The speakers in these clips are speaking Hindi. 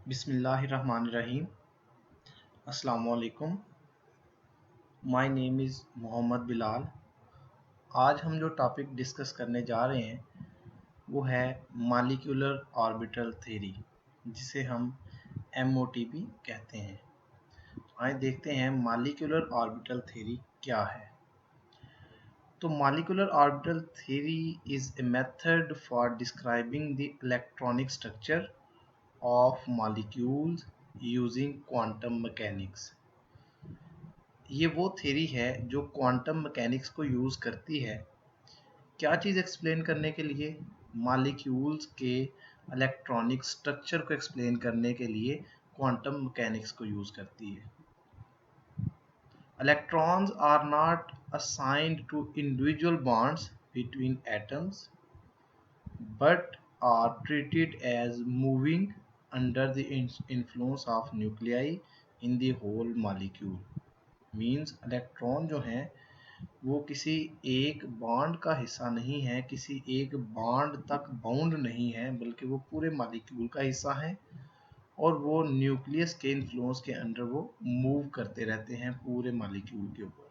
बिस्मिल्लाहिर्रहमानिर्रहीम। अस्सलाम वालेकुम। My name is Mohammad Bilal. आज हम जो टॉपिक डिस्कस करने जा रहे हैं वो है मॉलिक्यूलर ऑर्बिटल थ्योरी, जिसे हम MOT भी कहते हैं। आइए देखते हैं मॉलिक्यूलर ऑर्बिटल थ्योरी क्या है। तो molecular orbital theory is a method for describing the electronic structure of molecules using quantum mechanics. ये वो थ्योरी है जो क्वांटम मैकेनिक्स को यूज़ करती है। क्या चीज़ एक्सप्लेन करने के लिए? मॉलिक्यूल्स के इलेक्ट्रॉनिक स्ट्रक्चर को एक्सप्लेन करने के लिए क्वांटम मैकेनिक्स को यूज़ करती है। Electrons are not assigned to individual bonds between atoms but are treated as moving under the influence of nuclei in the whole molecule। Means electron जो हैं वो किसी एक बॉन्ड का हिस्सा नहीं है, किसी एक बॉन्ड तक बाउंड नहीं है, बल्कि वो पूरे मॉलिक्यूल का हिस्सा है और वो न्यूक्लियस के इन्फ्लुएंस के अंडर वो मूव करते रहते हैं पूरे मॉलिक्यूल के ऊपर।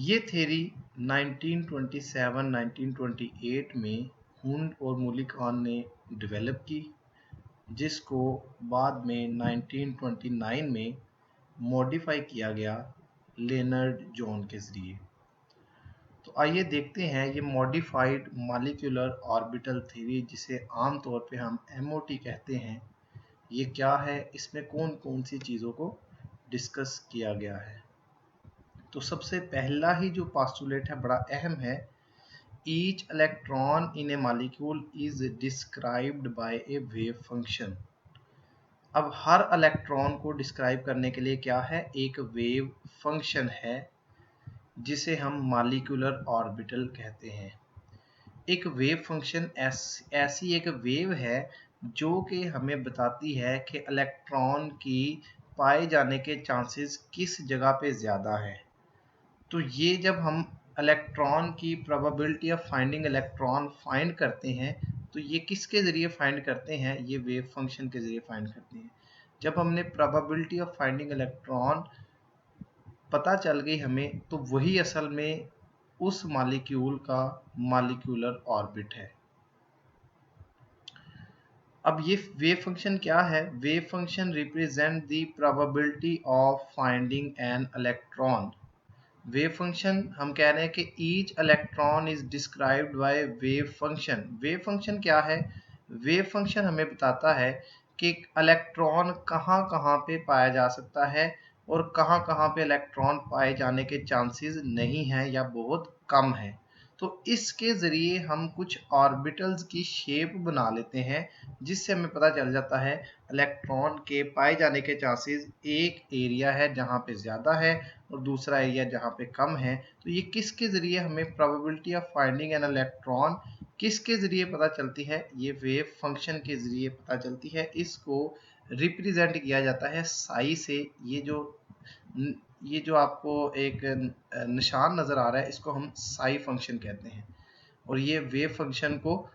ये थ्योरी 1927-1928 में हुंड और मूली खान ने डेवलप की, जिसको बाद में 1929 में मॉडिफाई किया गया लेनर्ड जॉन के ज़रिए। तो आइए देखते हैं ये मॉडिफाइड मॉलिक्यूलर ऑर्बिटल थ्योरी, जिसे आम तौर पे हम MOT कहते हैं, ये क्या है, इसमें कौन कौन सी चीज़ों को डिस्कस किया गया है। तो सबसे पहला ही जो पास्टुलेट है बड़ा अहम है। Each electron in A molecule is described bye A wave function. अब हर इलेक्ट्रॉन को डिस्क्राइब करने के लिए क्या है, एक वेव फंक्शन है, जिसे हम मॉलिक्यूलर ऑर्बिटल कहते हैं। एक वेव फंक्शन ऐसी एक वेव है जो कि हमें बताती है कि इलेक्ट्रॉन की पाए जाने के चांसेस किस जगह पे ज़्यादा है। तो ये जब हम इलेक्ट्रॉन की probability of finding electron find करते हैं, तो ये किसके ज़रिए फाइंड करते हैं, ये वेव फंक्शन के ज़रिए फाइंड करते हैं। जब हमने प्रोबेबिलिटी ऑफ फाइंडिंग इलेक्ट्रॉन पता चल गई हमें, तो वही असल में उस मॉलिक्यूल का मॉलिक्यूलर ऑर्बिट है। अब ये वेव फंक्शन क्या है? Wave function represent the probability of finding an electron. Wave function हम कह रहे हैं कि each electron is described by wave function. Wave function क्या है? वेव फंक्शन हमें बताता है कि इलेक्ट्रॉन कहाँ कहाँ पे पाया जा सकता है और कहाँ कहाँ पे इलेक्ट्रॉन पाए जाने के चांसेस नहीं हैं या बहुत कम है। तो इसके ज़रिए हम कुछ ऑर्बिटल्स की शेप बना लेते हैं, जिससे हमें पता चल जाता है इलेक्ट्रॉन के पाए जाने के चांसेस एक एरिया है जहाँ पे ज़्यादा है और दूसरा एरिया जहाँ पे कम है। तो ये किसके ज़रिए हमें probability of finding an electron किसके ज़रिए पता चलती है? ये वेव फंक्शन के ज़रिए पता चलती है। इसको रिप्रेजेंट किया जाता है साई से। ये जो आपको एक निशान नज़र आ रहा है, इसको हम साई फंक्शन कहते हैं और ये वेव फंक्शन को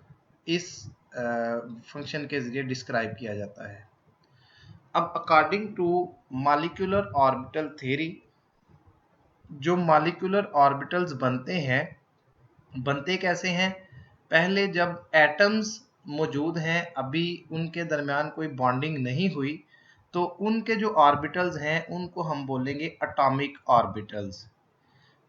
इस फंक्शन के ज़रिए डिस्क्राइब किया जाता है। अब according to molecular orbital theory, जो मॉलिक्यूलर ऑर्बिटल्स बनते हैं, बनते कैसे हैं? पहले जब एटम्स मौजूद हैं, अभी उनके दरमियान कोई बॉन्डिंग नहीं हुई, तो उनके जो ऑर्बिटल्स हैं उनको हम बोलेंगे एटॉमिक ऑर्बिटल्स।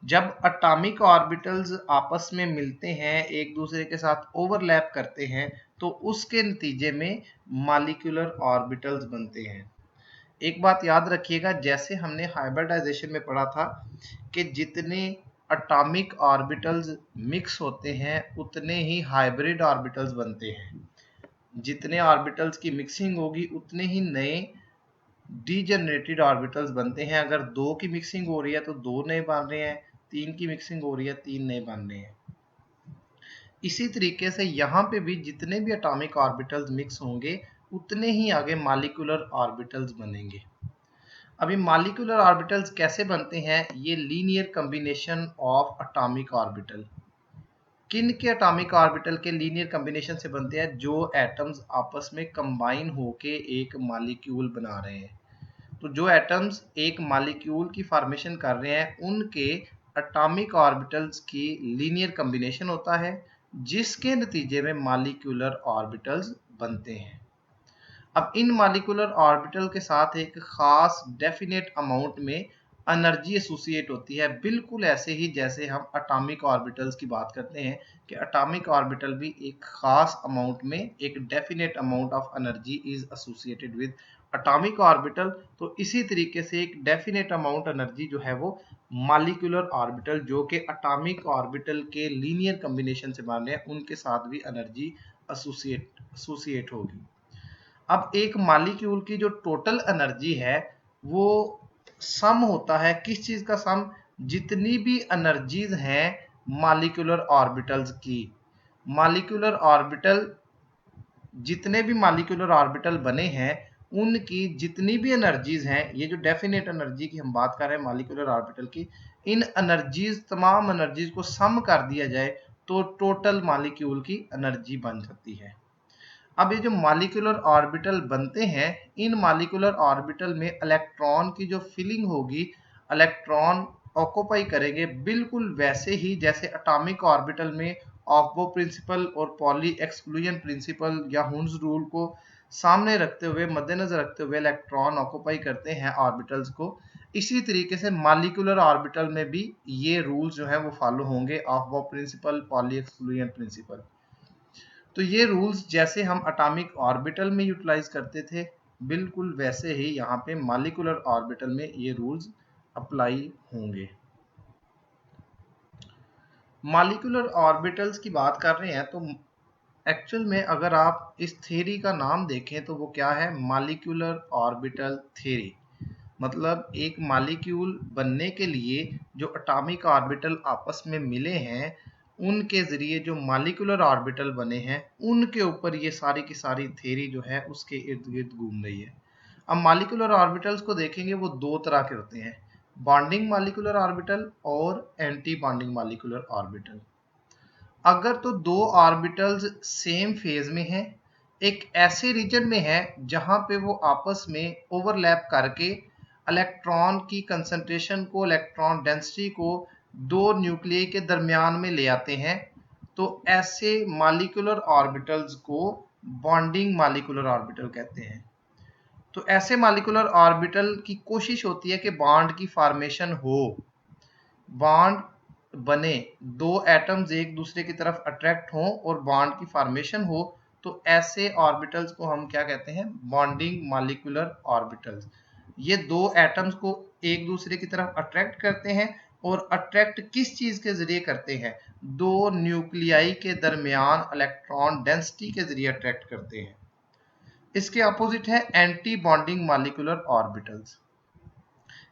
जब एटॉमिक ऑर्बिटल्स आपस में मिलते हैं, एक दूसरे के साथ ओवरलैप करते हैं, तो उसके नतीजे में मॉलिक्यूलर ऑर्बिटल्स बनते हैं। एक बात याद रखिएगा, जैसे हमने हाइब्रिडाइजेशन में पढ़ा था कि जितने एटॉमिक ऑर्बिटल्स मिक्स होते हैं उतने ही हाइब्रिड ऑर्बिटल्स बनते हैं। जितने ऑर्बिटल्स की मिक्सिंग होगी उतने ही नए डीजनरेटेड ऑर्बिटल्स बनते हैं। अगर दो की मिक्सिंग हो रही है तो दो नए बन रहे हैं, तीन की मिक्सिंग हो रही है तीन नए बन रहे हैं। इसी तरीके से यहाँ पे भी जितने भी एटॉमिक ऑर्बिटल्स मिक्स होंगे उतने ही आगे मॉलिक्यूलर ऑर्बिटल्स बनेंगे। अभी मॉलिक्यूलर ऑर्बिटल्स कैसे बनते हैं? ये linear combination of atomic orbital. किन के एटॉमिक ऑर्बिटल के लीनियर कॉम्बिनेशन से बनते हैं? जो एटम्स आपस में कंबाइन होके एक मॉलिक्यूल बना रहे हैं। तो जो एटम्स एक मॉलिक्यूल की फॉर्मेशन कर रहे हैं उनके एटॉमिक ऑर्बिटल्स की लीनियर कॉम्बिनेशन होता है, जिसके नतीजे में मॉलिक्यूलर ऑर्बिटल्स बनते हैं। अब इन मॉलिक्यूलर ऑर्बिटल के साथ एक खास डेफिनेट अमाउंट में एनर्जी एसोसिएट होती है, बिल्कुल ऐसे ही जैसे हम एटॉमिक ऑर्बिटल्स की बात करते हैं कि एटॉमिक ऑर्बिटल भी एक खास अमाउंट में एक definite amount of energy is associated with atomic orbital. तो इसी तरीके से एक डेफिनेट अमाउंट एनर्जी जो है वो मॉलिक्यूलर ऑर्बिटल जो कि एटॉमिक ऑर्बिटल के लीनियर कॉम्बिनेशन से बने हैं उनके साथ भी एनर्जी एसोसिएट होगी। अब एक मॉलिक्यूल की जो टोटल एनर्जी है वो सम होता है, किस चीज का सम? जितनी भी एनर्जीज हैं मॉलिक्यूलर ऑर्बिटल्स की। मॉलिक्यूलर ऑर्बिटल, जितने भी मॉलिक्यूलर ऑर्बिटल बने हैं उनकी जितनी भी एनर्जीज हैं, ये जो डेफिनेट एनर्जी की हम बात कर रहे हैं मॉलिक्यूलर ऑर्बिटल की, इन एनर्जीज, तमाम एनर्जीज को सम कर दिया जाए तो टोटल मॉलिक्यूल की एनर्जी बन सकती है। अब ये जो मॉलिक्यूलर ऑर्बिटल बनते हैं, इन मॉलिक्यूलर ऑर्बिटल में इलेक्ट्रॉन की जो फिलिंग होगी, इलेक्ट्रॉन ऑक्यूपाई करेंगे बिल्कुल वैसे ही जैसे एटॉमिक ऑर्बिटल में ऑक्बो प्रिंसिपल और पॉली एक्सक्लूजन प्रिंसिपल या हुन्स रूल को सामने रखते हुए, मद्देनजर रखते हुए इलेक्ट्रॉन ऑक्यूपाई करते हैं ऑर्बिटल्स को। इसी तरीके से मॉलिक्यूलर ऑर्बिटल में भी ये रूल्स जो है वो फॉलो होंगे, ऑक्बो प्रिंसिपल, पॉली एक्सक्लूजन प्रिंसिपल। तो ये रूल्स जैसे हम एटॉमिक ऑर्बिटल में यूटिलाइज करते थे बिल्कुल वैसे ही यहाँ पे मॉलिक्यूलर ऑर्बिटल में ये रूल्स अप्लाई होंगे। मॉलिक्यूलर ऑर्बिटल्स की बात कर रहे हैं तो एक्चुअल में अगर आप इस थ्योरी का नाम देखें तो वो क्या है? Molecular orbital theory. मतलब एक मॉलिक्यूल बनने के लिए जो एटॉमिक ऑर्बिटल आपस में मिले हैं उनके जरिए जो मॉलिक्यूलर ऑर्बिटल बने हैं उनके ऊपर ये सारी की सारी थ्योरी जो है उसके इर्द गिर्द घूम रही है। अब मॉलिक्यूलर ऑर्बिटल्स को देखेंगे, वो दो तरह के होते हैं, बॉन्डिंग मॉलिक्यूलर ऑर्बिटल और एंटी बॉन्डिंग मॉलिक्यूलर ऑर्बिटल। अगर तो दो ऑर्बिटल्स सेम फेज में हैं, एक ऐसे रीजन में है जहां पे वो आपस में ओवरलैप करके इलेक्ट्रॉन की कंसंट्रेशन को, इलेक्ट्रॉन डेंसिटी को दो न्यूक्लियई के दरमियान में ले आते हैं, तो ऐसे मॉलिक्यूलर ऑर्बिटल्स को बॉन्डिंग मॉलिक्यूलर ऑर्बिटल कहते हैं। तो ऐसे मॉलिक्यूलर ऑर्बिटल की कोशिश होती है कि बॉन्ड की फॉर्मेशन हो, बॉन्ड बने, दो एटम्स एक दूसरे की तरफ अट्रैक्ट हों और बॉन्ड की फॉर्मेशन हो, तो ऐसे ऑर्बिटल्स को हम क्या कहते हैं? Bonding molecular orbitals. ये दो एटम्स को एक दूसरे की तरफ अट्रैक्ट करते हैं और अट्रैक्ट किस चीज के जरिए करते हैं? दो न्यूक्लियाई के दरमियान इलेक्ट्रॉन डेंसिटी के जरिए अट्रैक्ट करते हैं। इसके अपोजिट है anti bonding molecular orbitals.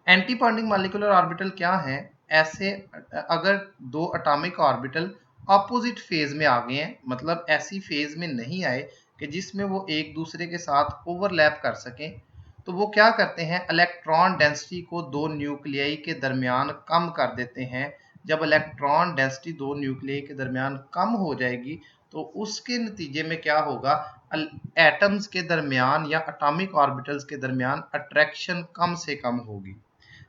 Anti bonding molecular orbital क्या है? ऐसे अगर दो एटॉमिक ऑर्बिटल ऑपोजिट फेज में आ गए हैं, मतलब ऐसी फेज में नहीं आए कि जिसमें वो एक दूसरे के साथ ओवरलैप कर सकें, तो वो क्या करते हैं? इलेक्ट्रॉन डेंसिटी को दो न्यूक्लियाई के दरमियान कम कर देते हैं। जब इलेक्ट्रॉन डेंसिटी दो न्यूक्लियाई के दरमियान कम हो जाएगी तो उसके नतीजे में क्या होगा? एटम्स के दरमियान या एटॉमिक ऑर्बिटल्स के दरमियान अट्रैक्शन कम से कम होगी।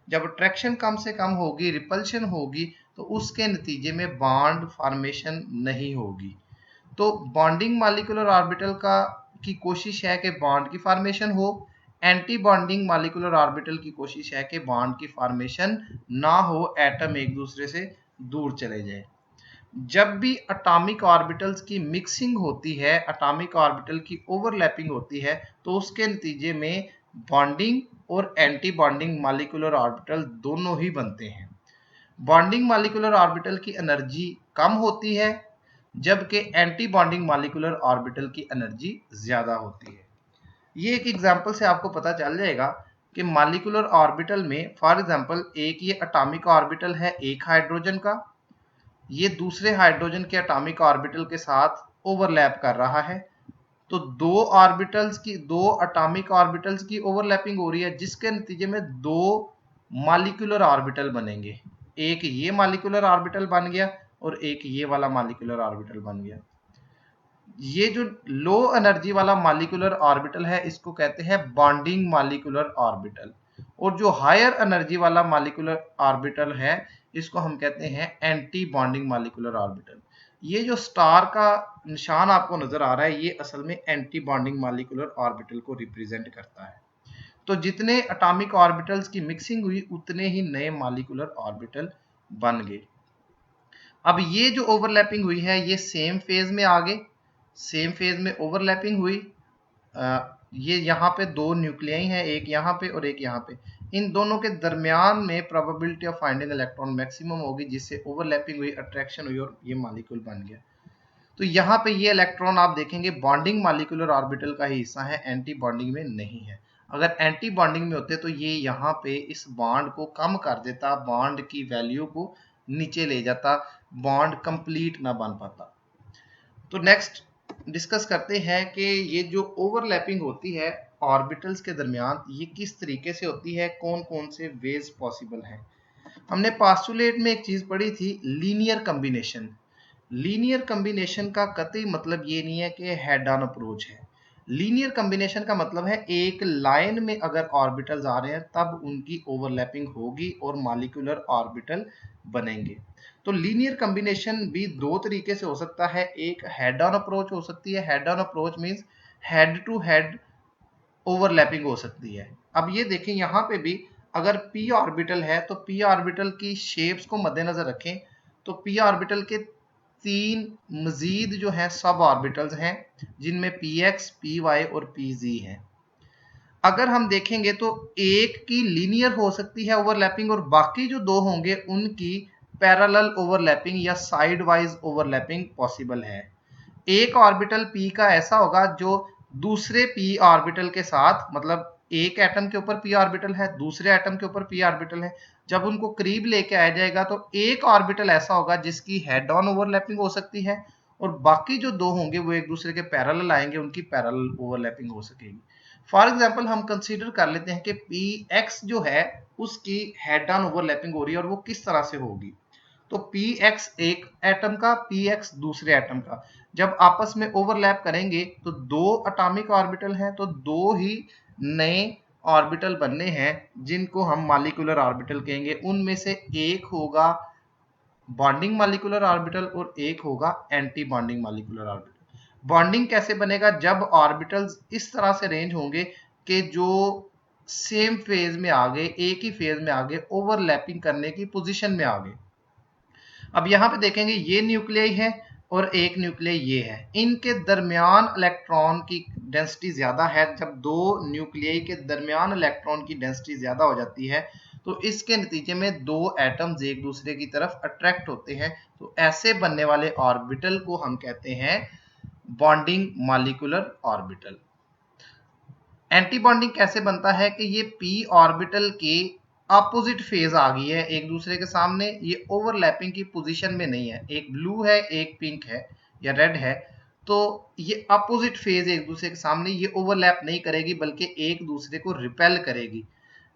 जब अट्रैक्शन कम से कम होगी, रिपल्शन होगी, तो उसके नतीजे में बॉन्ड फॉर्मेशन नहीं होगी। तो बॉन्डिंग मॉलिक्यूलर ऑर्बिटल का की कोशिश है कि बॉन्ड की फॉर्मेशन हो, एंटी बॉन्डिंग मॉलिक्यूलर ऑर्बिटल की कोशिश है कि बॉन्ड की फॉर्मेशन ना हो, एटम एक दूसरे से दूर चले जाए। जब भी एटॉमिक ऑर्बिटल्स की मिक्सिंग होती है, एटॉमिक ऑर्बिटल की ओवरलैपिंग होती है, तो उसके नतीजे में बॉन्डिंग और एंटी बॉन्डिंग मॉलिक्यूलर ऑर्बिटल दोनों ही बनते हैं। बॉन्डिंग मॉलिक्यूलर ऑर्बिटल की एनर्जी कम होती है जबकि एंटी बॉन्डिंग मॉलिक्यूलर ऑर्बिटल की एनर्जी ज्यादा होती है। ये एक एग्जांपल से आपको पता चल जाएगा कि मॉलिक्यूलर ऑर्बिटल में फॉर एग्जांपल एक ये एटॉमिक ऑर्बिटल है एक हाइड्रोजन का, ये दूसरे हाइड्रोजन के एटॉमिक ऑर्बिटल के साथ ओवरलैप कर रहा है, तो दो ऑर्बिटल्स की, दो एटॉमिक ऑर्बिटल्स की ओवरलैपिंग हो रही है जिसके नतीजे में दो मॉलिक्यूलर ऑर्बिटल बनेंगे। एक ये मॉलिक्यूलर ऑर्बिटल बन गया और एक ये वाला मॉलिक्यूलर ऑर्बिटल बन गया। ये जो लो एनर्जी वाला मॉलिक्यूलर ऑर्बिटल है इसको कहते हैं बॉन्डिंग मॉलिक्यूलर ऑर्बिटल, और जो हायर एनर्जी वाला मॉलिक्यूलर ऑर्बिटल है इसको हम कहते हैं एंटी बॉन्डिंग मॉलिक्यूलर ऑर्बिटल। ये जो स्टार का निशान आपको नजर आ रहा है ये असल में एंटी बॉन्डिंग मॉलिक्यूलर ऑर्बिटल को रिप्रेजेंट करता है। तो जितने एटॉमिक ऑर्बिटल्स की मिक्सिंग हुई उतने ही नए मॉलिक्यूलर ऑर्बिटल बन गए। अब ये जो ओवरलैपिंग हुई है ये सेम फेज में आ गए, सेम फेज में ओवरलैपिंग हुई। ये यहाँ पे दो न्यूक्लियाई हैं, एक यहाँ पे और एक यहाँ पे। इन दोनों के दरमियान में probability of finding electron maximum होगी, जिससे ओवरलैपिंग हुई, अट्रैक्शन हुई और ये मॉलिक्यूल बन गया। तो यहाँ पे ये इलेक्ट्रॉन आप देखेंगे बॉन्डिंग मॉलिक्यूलर ऑर्बिटल का ही हिस्सा है, एंटी बॉन्डिंग में नहीं है। अगर एंटी बॉन्डिंग में होते तो ये यहाँ पे इस बॉन्ड को कम कर देता, बॉन्ड की वैल्यू को नीचे ले जाता, बॉन्ड कंप्लीट ना बन पाता। तो नेक्स्ट डिस्कस करते हैं कि ये जो ओवरलैपिंग होती है ऑर्बिटल्स के दरमियान ये किस तरीके से होती है, कौन कौन से वेज पॉसिबल हैं। हमने पास्टुलेट में एक चीज पढ़ी थी, लीनियर कॉम्बिनेशन। लीनियर कॉम्बिनेशन का कतई मतलब ये नहीं है कि हेड ऑन अप्रोच है। लीनियर कॉम्बिनेशन का मतलब है एक लाइन में अगर ऑर्बिटल्स आ रहे हैं तब उनकी ओवरलैपिंग होगी और मॉलिक्यूलर ऑर्बिटल बनेंगे। तो लीनियर कॉम्बिनेशन भी दो तरीके से हो सकता है, एक हेड ऑन अप्रोच हो सकती है, head on approach means head to head overlapping हो सकती है। अब ये देखें यहाँ पे भी अगर p ऑर्बिटल है तो p ऑर्बिटल की शेप्स को मद्देनजर रखें तो p ऑर्बिटल के तीन मजीद जो है सब ऑर्बिटल्स हैं जिनमें px, py और pz हैं। अगर हम देखेंगे तो एक की लीनियर हो सकती है ओवरलैपिंग और बाकी जो दो होंगे उनकी पैरेलल ओवरलैपिंग या साइड वाइज ओवरलैपिंग पॉसिबल है। एक ऑर्बिटल p का ऐसा होगा जो दूसरे p ऑर्बिटल के साथ, मतलब एक एटम के ऊपर p ऑर्बिटल है, दूसरे एटम के ऊपर p ऑर्बिटल है, जब उनको करीब लेके आया जाएगा तो एक ऑर्बिटल ऐसा होगा जिसकी हेड ऑन ओवरलैपिंग हो सकती है और बाकी जो दो होंगे वो एक दूसरे के पैरेलल आएंगे, उनकी पैरेलल ओवरलैपिंग हो सकेगी। फॉर एग्जाम्पल हम कंसीडर कर लेते हैं कि px जो है उसकी हेड ऑन ओवरलैपिंग हो रही है और वो किस तरह से होगी। तो px एक एटम का, px दूसरे एटम का, जब आपस में ओवरलैप करेंगे तो दो एटॉमिक ऑर्बिटल हैं, तो दो ही नए ऑर्बिटल बनने हैं जिनको हम मॉलिक्यूलर ऑर्बिटल कहेंगे। उनमें से एक होगा बॉन्डिंग मॉलिक्यूलर ऑर्बिटल और एक होगा anti bonding molecular orbital. Bonding कैसे बनेगा, जब ऑर्बिटल्स इस तरह से अरेंज होंगे कि जो सेम फेज में आ गए, एक ही फेज में आ गए, ओवरलैपिंग करने की पोजीशन में आ गए। अब यहाँ पे देखेंगे ये न्यूक्लियाई है और एक न्यूक्लियाई ये है, इनके दरमियान इलेक्ट्रॉन की डेंसिटी ज्यादा है। जब दो न्यूक्लियाई के दरमियान इलेक्ट्रॉन की डेंसिटी ज्यादा हो जाती है तो इसके नतीजे में दो एटम्स एक दूसरे की तरफ अट्रैक्ट होते हैं। तो ऐसे बनने वाले ऑर्बिटल को हम कहते हैं bonding molecular orbital. Anti bonding कैसे बनता है कि ये p ऑर्बिटल के अपोजिट फेज आ गई है एक दूसरे के सामने, ये ओवरलैपिंग की पोजीशन में नहीं है, एक ब्लू है एक पिंक है या रेड है, तो ये अपोजिट फेज एक दूसरे के सामने, ये ओवरलैप नहीं करेगी बल्कि एक दूसरे को रिपेल करेगी।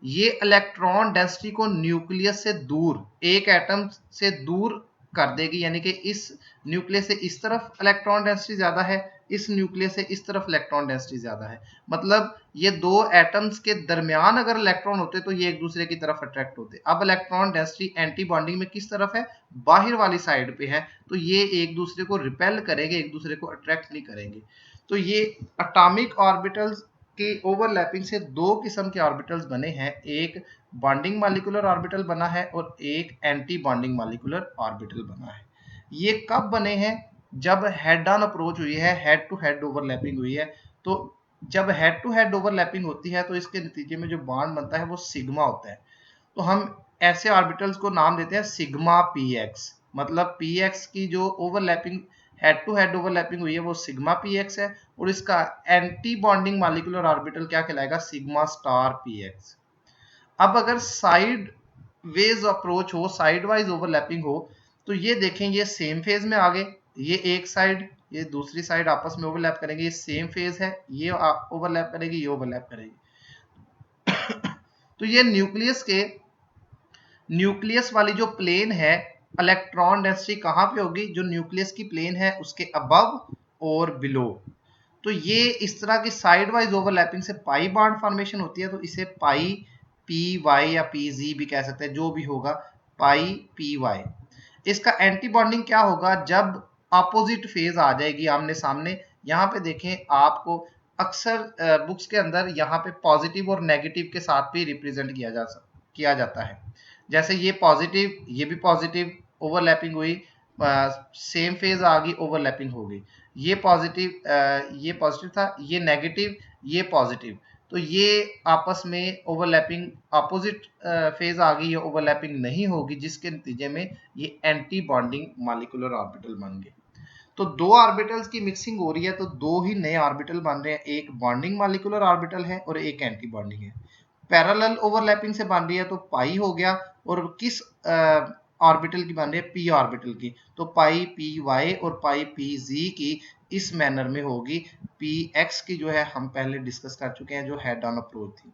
ये इलेक्ट्रॉन डेंसिटी को न्यूक्लियस से दूर, एक एटम से दूर कर देगी, यानी कि इस न्यूक्लियस से इस तरफ इलेक्ट्रॉन डेंसिटी ज्यादा है, इस न्यूक्लियस से इस तरफ इलेक्ट्रॉन डेंसिटी ज्यादा है। मतलब ये दो एटम्स के दरमियान अगर इलेक्ट्रॉन होते तो ये एक दूसरे की तरफ अट्रैक्ट होते। अब इलेक्ट्रॉन डेंसिटी एंटी बॉन्डिंग में किस तरफ है, बाहर वाली साइड पे है, तो ये एक दूसरे को रिपेल करेंगे, एक दूसरे को अट्रैक्ट नहीं करेंगे। तो ये एटॉमिक ऑर्बिटल्स की ओवरलैपिंग से दो किस्म के ऑर्बिटल्स बने हैं, एक बॉन्डिंग मॉलिक्यूलर ऑर्बिटल बना है और एक एंटी बॉन्डिंग मॉलिक्यूलर ऑर्बिटल बना है। ये कब बने हैं, जब हेड ऑन अप्रोच हुई है, हेड टू हेड ओवरलैपिंग हुई है। तो जब हेड टू हेड ओवरलैपिंग होती है तो इसके नतीजे में जो बॉन्ड बनता है वो सिग्मा होता है। तो हम ऐसे ऑर्बिटल्स को नाम देते हैं सिग्मा px, मतलब px की जो overlapping head to head overlapping हुई है वो सिग्मा px है और इसका एंटी बॉन्डिंग मॉलिक्यूलर ऑर्बिटल क्या कहलाएगा, सिग्मा स्टार px। अब अगर साइड वेज अप्रोच हो, साइड वाइज ओवरलैपिंग हो, तो ये देखें ये सेम फेज में आ गए, ये एक साइड ये दूसरी साइड आपस में ओवरलैप करेंगे, ये सेम फेज है, ये ओवरलैप करेगी, ये ओवरलैप करेगी। तो ये न्यूक्लियस वाली जो प्लेन है इलेक्ट्रॉन डेंसिटी कहाँ पे होगी, जो न्यूक्लियस की प्लेन है उसके अबव और बिलो। तो ये इस तरह की साइड वाइज ओवरलैपिंग से पाई बॉन्ड फॉर्मेशन होती है, तो इसे पाई पी वाई या पी जी भी कह सकते हैं, जो भी होगा पाई पी वाई। इसका एंटी बॉन्डिंग क्या होगा, जब अपोजिट फेज आ जाएगी आमने सामने। यहाँ पे देखें आपको अक्सर बुक्स के अंदर यहाँ पे पॉजिटिव और नेगेटिव के साथ भी रिप्रेजेंट किया जाता है। जैसे ये पॉजिटिव, ये भी पॉजिटिव, ओवरलैपिंग हुई, सेम फेज आ गई, ओवरलैपिंग हो गई। ये पॉजिटिव था, ये नेगेटिव, ये पॉजिटिव, तो ये आपस में ओवरलैपिंग, अपोजिट फेज आ गई, ये ओवरलैपिंग नहीं होगी, जिसके नतीजे में ये एंटी बॉन्डिंग मॉलिक्यूलर ऑर्बिटल बन गए। तो दो ऑर्बिटल्स की मिक्सिंग हो रही है तो दो ही नए ऑर्बिटल बन रहे हैं, एक बॉन्डिंग मॉलिक्यूलर ऑर्बिटल है और एक एंटी बॉन्डिंग है। पैरेलल ओवरलैपिंग से बन रही है तो पाई हो गया, और किस ऑर्बिटल की बन रही है, पी ऑर्बिटल की, तो पाई पी वाई और पाई पी जी की इस मैनर में होगी। पी एक्स की जो है हम पहले डिस्कस कर चुके हैं, जो हेड ऑन अप्रोच थी।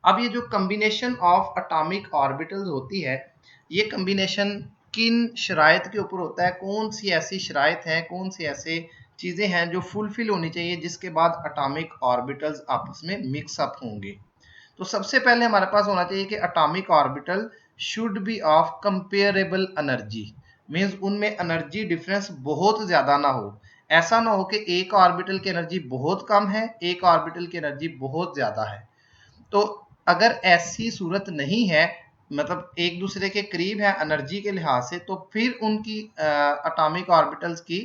अब ये जो कम्बिनेशन ऑफ एटॉमिक ऑर्बिटल्स होती है, ये कम्बिनेशन किन शराइत के ऊपर होता है, कौन सी ऐसी शराइत हैं, कौन सी ऐसे चीजें हैं जो फुलफिल होनी चाहिए जिसके बाद एटॉमिक ऑर्बिटल्स आपस में मिक्सअप होंगे। तो सबसे पहले हमारे पास होना चाहिए कि atomic orbital should be of comparable energy, means उनमें एनर्जी डिफरेंस बहुत ज्यादा ना हो। ऐसा ना हो कि एक ऑर्बिटल की एनर्जी बहुत कम है, एक ऑर्बिटल की एनर्जी बहुत ज्यादा है। तो अगर ऐसी सूरत नहीं है, मतलब एक दूसरे के करीब है एनर्जी के लिहाज से, तो फिर उनकी एटॉमिक ऑर्बिटल्स की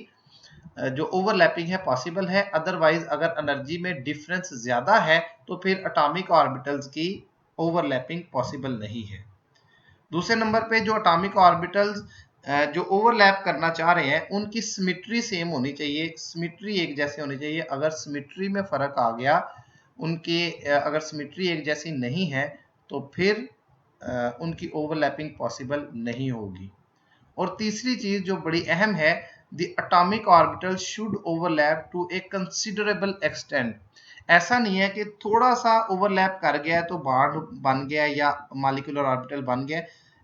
जो ओवरलैपिंग है पॉसिबल है। अदरवाइज अगर एनर्जी में डिफरेंस ज्यादा है तो फिर एटॉमिक ऑर्बिटल्स की ओवरलैपिंग पॉसिबल नहीं है। दूसरे नंबर पे जो एटॉमिक ऑर्बिटल्स जो ओवरलैप करना चाह रहे हैं उनकी सिमेट्री सेम होनी चाहिए, सिमेट्री एक जैसे होनी चाहिए। अगर सिमेट्री में फर्क आ गया, उनके अगर सिमेट्री एक जैसी नहीं है तो फिर उनकी ओवरलैपिंग पॉसिबल नहीं होगी। और तीसरी चीज जो बड़ी अहम है, the atomic orbital should overlap to a considerable extent. ऐसा नहीं है कि थोड़ा सा ओवरलैप कर गया तो बॉन्ड बन गया या मॉलिक्यूलर ऑर्बिटल बन गया।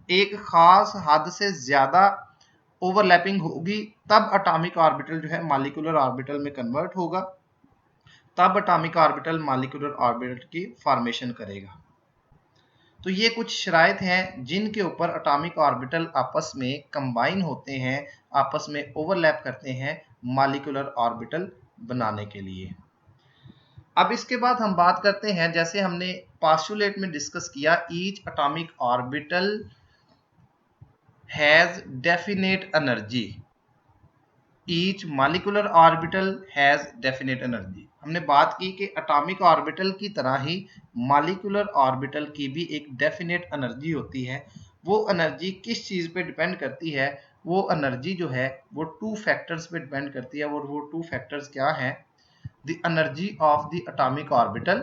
एक खास हद से ज्यादा ओवरलैपिंग होगी तब एटॉमिक ऑर्बिटल जो है मॉलिक्यूलर ऑर्बिटल में कन्वर्ट होगा, तब एटॉमिक ऑर्बिटल मॉलिक्यूलर ऑर्बिटल की फॉर्मेशन करेगा। तो ये कुछ शराइत हैं जिनके ऊपर एटॉमिक ऑर्बिटल आपस में कंबाइन होते हैं, आपस में ओवरलैप करते हैं मॉलिक्यूलर ऑर्बिटल बनाने के लिए। अब इसके बाद हम बात करते हैं, जैसे हमने पोस्टुलेट में डिस्कस किया, each atomic orbital has definite energy, each molecular orbital has definite energy. हमने बात की कि एटॉमिक ऑर्बिटल की तरह ही मॉलिक्यूलर ऑर्बिटल की भी एक डेफिनेट एनर्जी होती है। वो एनर्जी किस चीज पे डिपेंड करती है, वो एनर्जी जो है वो टू फैक्टर्स पे डिपेंड करती है। और वो टू फैक्टर्स क्या है, the energy of the atomic orbital,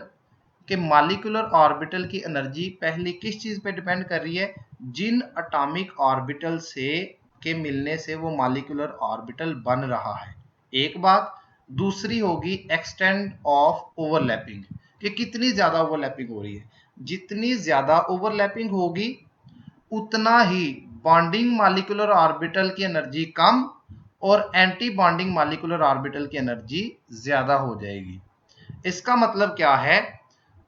कि मॉलिक्यूलर ऑर्बिटल की एनर्जी पहले किस चीज पे डिपेंड कर रही है, जिन एटॉमिक ऑर्बिटल से के मिलने से वो मॉलिक्यूलर ऑर्बिटल बन रहा है, एक बात। दूसरी होगी एक्सटेंट ऑफ ओवरलैपिंग, कि कितनी ज्यादा ओवरलैपिंग हो रही है। जितनी ज्यादा ओवरलैपिंग होगी उतना ही बॉन्डिंग मॉलिक्यूलर ऑर्बिटल की एनर्जी कम और एंटी बॉन्डिंग मॉलिक्यूलर ऑर्बिटल की एनर्जी ज्यादा हो जाएगी। इसका मतलब क्या है,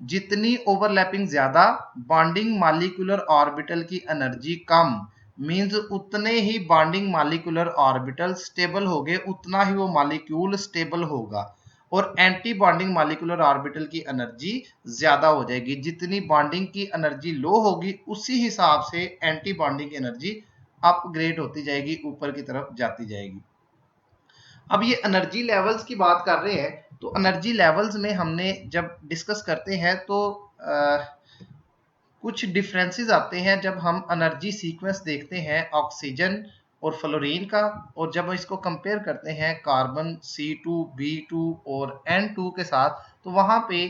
जितनी ओवरलैपिंग ज्यादा, बॉन्डिंग मॉलिक्यूलर ऑर्बिटल की एनर्जी कम, मींस उतने ही बॉन्डिंग मॉलिक्यूलर ऑर्बिटल स्टेबल हो गए, उतना ही वो मॉलिक्यूल स्टेबल होगा। और एंटी बॉन्डिंग मॉलिक्यूलर ऑर्बिटल की एनर्जी ज्यादा हो जाएगी। जितनी बॉन्डिंग की एनर्जी लो होगी उसी हिसाब से एंटी बॉन्डिंग की एनर्जी अपग्रेड होती जाएगी, ऊपर की तरफ जाती जाएगी। अब ये एनर्जी लेवल्स की बात कर रहे हैं, तो एनर्जी लेवल्स में हमने जब डिस्कस करते हैं तो कुछ डिफरेंसेस आते हैं जब हम एनर्जी सीक्वेंस देखते हैं ऑक्सीजन और फ्लोरीन का, और जब इसको कंपेयर करते हैं कार्बन C2, B2 और N2 के साथ, तो वहां पे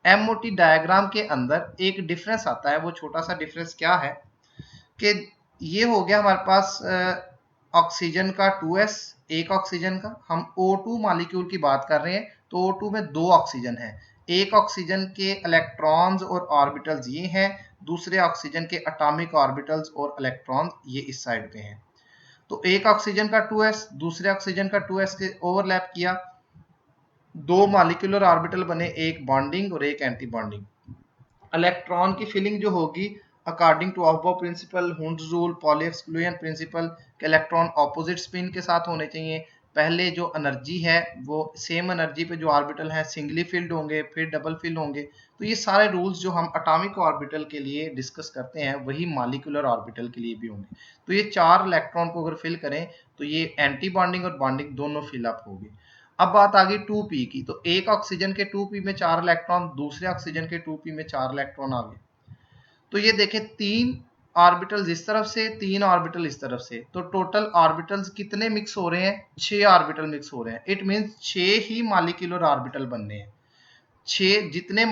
MOT डायग्राम के अंदर एक डिफरेंस आता है। वो छोटा सा डिफरेंस क्या है कि ये हो गया हमारे पास ऑक्सीजन का 2s, एक ऑक्सीजन का। हम O2 मॉलिक्यूल की बात कर रहे हैं तो O2 में दो ऑक्सीजन है, एक ऑक्सीजन के इलेक्ट्रॉन्स और ऑर्बिटल्स ये हैं, दूसरे ऑक्सीजन के एटॉमिक ऑर्बिटल्स और इलेक्ट्रॉन ये इस साइड पे हैं। तो एक ऑक्सीजन का 2s दूसरे ऑक्सीजन का 2s के ओवरलैप किया, दो मॉलिक्यूलर ऑर्बिटल बने, एक बॉन्डिंग और एक एंटी बॉन्डिंग। इलेक्ट्रॉन की फिलिंग जो होगी according to aufbau principle, Hund's rule, Pauli exclusion principle के इलेक्ट्रॉन ऑपोजिट स्पिन के साथ होने चाहिए। पहले जो एनर्जी है वो सेम एनर्जी पे जो ऑर्बिटल है सिंगली फिल्ड होंगे, फिर डबल फिल्ड होंगे। तो ये सारे रूल्स जो हम एटॉमिक ऑर्बिटल के लिए डिस्कस करते हैं वही मॉलिक्यूलर ऑर्बिटल के लिए भी होंगे। तो ये चार इलेक्ट्रॉन को अगर फिल करें तो ये एंटी बॉन्डिंग और बॉन्डिंग दोनों फिलअप होगी। अब बात आ गई 2p की, तो एक ऑक्सीजन के 2p में 4 इलेक्ट्रॉन, दूसरे ऑक्सीजन के 2p में 4 इलेक्ट्रॉन आ गए। तो ये देखें 3 ऑर्बिटल्स इस तरफ से, 3 ऑर्बिटल इस तरफ से, तो टोटल ऑर्बिटल्स कितने मिक्स हो रहे हैं? 6 ऑर्बिटल मिक्स हो रहे हैं। It means 6 he molecular orbital बनने हैं। 6 जितने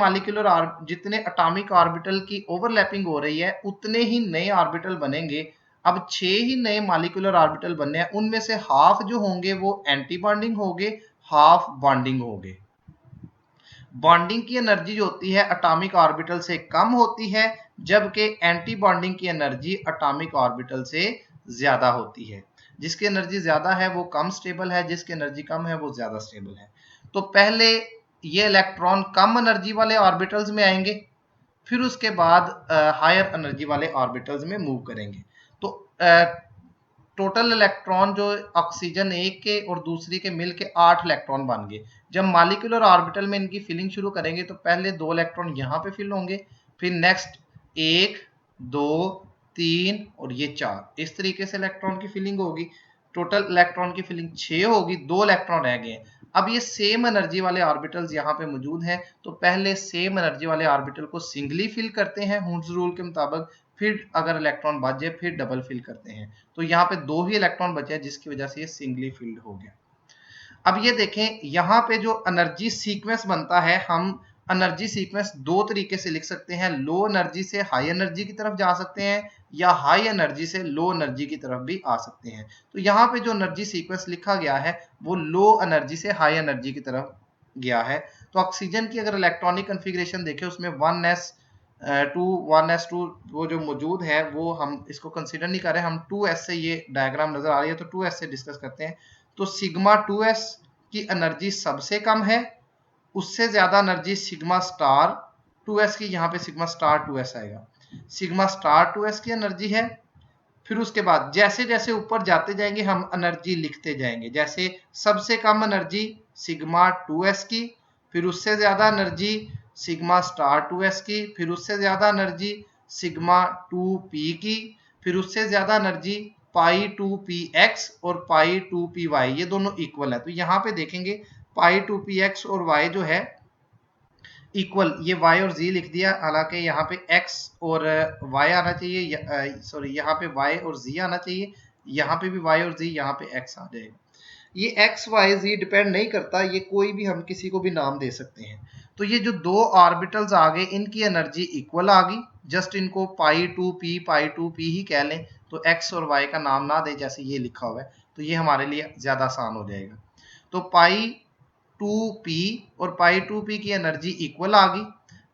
एटॉमिक ऑर्बिटल की ओवरलैपिंग हो रही है उतने ही नए ऑर्बिटल बनेंगे। अब 6 ही नए मॉलिक्यूलर ऑर्बिटल बनने हैं, उनमें से हाफ जो होंगे वो एंटी बॉन्डिंग होंगे, हाफ बॉन्डिंग होंगे। बॉन्डिंग की एनर्जी जो होती है एटॉमिक ऑर्बिटल से कम होती है, जबकि एंटी बॉन्डिंग की एनर्जी एटॉमिक ऑर्बिटल से ज्यादा होती है। जिसकी एनर्जी ज्यादा है वो कम स्टेबल है, जिसकी एनर्जी कम है वो ज्यादा स्टेबल है। तो पहले ये इलेक्ट्रॉन कम एनर्जी वाले ऑर्बिटल्स में आएंगे, फिर उसके बाद हायर एनर्जी वाले ऑर्बिटल्स में मूव करेंगे। तो टोटल इलेक्ट्रॉन जो ऑक्सीजन एक के और दूसरी के मिल के 8 इलेक्ट्रॉन बन गए। जब मॉलिक्यूलर ऑर्बिटल में इनकी फिलिंग शुरू करेंगे तो पहले 2 इलेक्ट्रॉन यहाँ पे फिल होंगे, फिर नेक्स्ट 1 2 3 और ये 4, इस तरीके से इलेक्ट्रॉन की फिलिंग होगी। टोटल इलेक्ट्रॉन की फिलिंग 6 होगी, 2 इलेक्ट्रॉन रह गए। अब ये सेम एनर्जी वाले ऑर्बिटल्स यहाँ पे मौजूद हैं, तो पहले सेम एनर्जी वाले ऑर्बिटल को सिंगली फिल करते हैं हुंड्स रूल के मुताबिक, फिर अगर इलेक्ट्रॉन बच जाए फिर डबल फिल करते हैं। तो यहाँ पे 2 ही इलेक्ट्रॉन बचे हैं जिसकी वजह से ये सिंगली फिल्ड हो गया। अब ये देखें यहाँ पे जो एनर्जी सीक्वेंस बनता है, हम एनर्जी सीक्वेंस 2 तरीके से लिख सकते हैं। लो एनर्जी से हाई एनर्जी की तरफ जा सकते हैं या हाई एनर्जी से लो एनर्जी की तरफ भी आ सकते हैं। तो यहाँ पे जो एनर्जी सीक्वेंस लिखा गया है वो लो एनर्जी से हाई एनर्जी की तरफ गया है। तो ऑक्सीजन की अगर इलेक्ट्रॉनिक कन्फिग्रेशन देखें उसमें 1s2 वो जो मौजूद है वो हम इसको कंसीडर नहीं कर रहे, हम 2s से ये डायग्राम नजर आ रही है तो 2s से डिस्कस करते हैं। तो सिग्मा 2s की एनर्जी सबसे कम है, उससे ज्यादा एनर्जी सिग्मा स्टार 2s की, यहाँ पे सिग्मा स्टार 2s आएगा। सिग्मा स्टार 2s की एनर्जी है। फिर उसके बाद जैसे जैसे ऊपर जाते जाएंगे हम एनर्जी लिखते जाएंगे, जैसे सबसे कम एनर्जी सिग्मा 2s की, फिर उससे ज्यादा एनर्जी सिग्मा स्टार 2s की, फिर उससे ज्यादा एनर्जी सिग्मा 2p की, फिर उससे ज्यादा एनर्जी पाई 2px और पाई 2py, ये दोनों इक्वल है। तो यहाँ पे देखेंगे पाई 2px और y जो है इक्वल, ये y और z लिख दिया, हालांकि यहाँ पे x और y आना चाहिए, सॉरी यहाँ पे y और z आना चाहिए, यहाँ पे भी y और z, यहाँ पे x आ जाएगा। ये x y z डिपेंड नहीं करता, ये कोई भी हम किसी को भी नाम दे सकते हैं। तो ये जो 2 ऑर्बिटल्स आ गए इनकी एनर्जी इक्वल आ गई, जस्ट इनको पाई 2p ही कह लें, तो x और y का नाम ना दें जैसे ये लिखा हुआ है, तो ये हमारे लिए ज्यादा आसान हो जाएगा। तो पाई 2p और पाई 2p की एनर्जी इक्वल आ गई।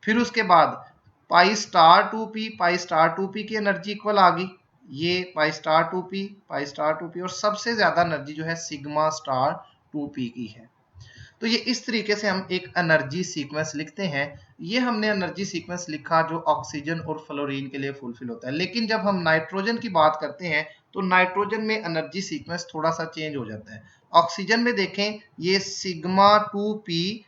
फिर उसके बाद पाई स्टार 2p की एनर्जी इक्वल आ गई, ये पाई स्टार 2p और सबसे ज्यादा एनर्जी जो है सिग्मा स्टार 2p की है। तो ये इस तरीके से हम एक एनर्जी सीक्वेंस लिखते हैं। ये हमने एनर्जी सीक्वेंस लिखा जो ऑक्सीजन और फ्लोरीन के लिए फुलफिल होता है। लेकिन जब हम नाइट्रोजन की बात करते हैं तो नाइट्रोजन में एनर्जी सीक्वेंस थोड़ा सा चेंज हो जाता है। ऑक्सीजन में देखें ये सिग्मा 2p